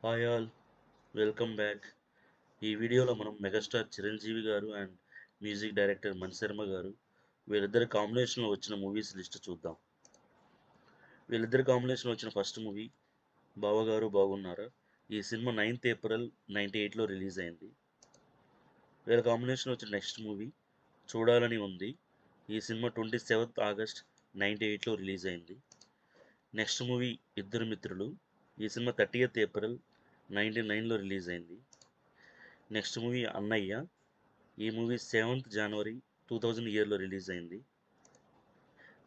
Hi all, welcome back. ఈ వీడియోలో మనం మెగాస్టార్ చిరంజీవి గారు అండ్ మ్యూజిక్ డైరెక్టర్ మణిశర్మ గారు వీళ్ళిద్దరి కాంబినేషన్లో వచ్చిన మూవీస్ లిస్ట్ చూద్దాం. వీళ్ళిద్దరి కాంబినేషన్లో వచ్చిన ఫస్ట్ మూవీ బావగారు బాగున్నారా. ఈ సినిమా 9th ఏప్రిల్ 98లో రిలీజ్ అయింది. వీళ్ళ కాంబినేషన్లో వచ్చిన నెక్స్ట్ మూవీ చూడాలని ఉంది. ఈ సినిమా 27th ఆగస్ట్ 98లో రిలీజ్ అయింది. నెక్స్ట్ మూవీ ఇద్దరు మిత్రులు. ఈ సినిమా 30th ఏప్రిల్ 99లో రిలీజ్ అయింది. నెక్స్ట్ మూవీ అన్నయ్య. ఈ మూవీ 7th జనవరి 2000 ఇయర్లో రిలీజ్ అయింది.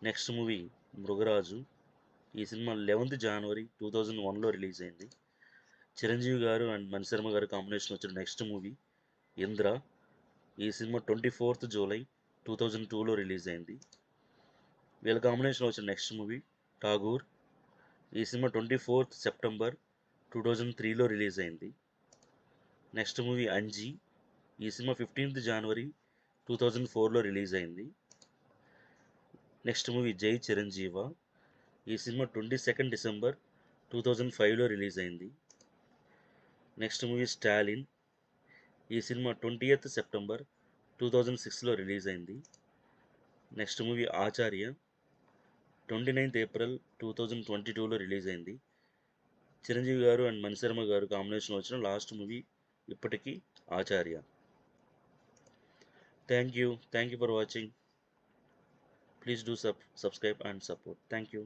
నెక్స్ట్ మూవీ మృగరాజు. ఈ సినిమా 11th జనవరి 2001లో రిలీజ్ అయింది. చిరంజీవి గారు అండ్ మణిశర్మ గారు కాంబినేషన్ వచ్చిన నెక్స్ట్ మూవీ ఇంద్ర. ఈ సినిమా 24th జూలై 2002లో రిలీజ్ అయింది. వీళ్ళ కాంబినేషన్ వచ్చిన నెక్స్ట్ మూవీ ఠాగూర్. ఈ సినిమా 24th సెప్టెంబర్ 2003లో రిలీజ్ అయింది. Next movie Anji. ఈ సినిమా 15th జనవరి 2004లో రిలీజ్ అయింది. Next movie Jai Chiranjeeva. ఈ సినిమా 22nd డిసెంబర్ 2005లో రిలీజ్ అయింది. Next movie Stalin. ఈ సినిమా 20th సెప్టెంబర్ 2006లో రిలీజ్ అయింది. Next movie Acharya. 29th April 2022లో రిలీజ్ అయింది. చిరంజీవి గారు అండ్ మణిశర్మ గారు కాంబినేషన్ వచ్చిన లాస్ట్ మూవీ ఇప్పటికీ Acharya. Thank you for watching. Please do subscribe and support. Thank you.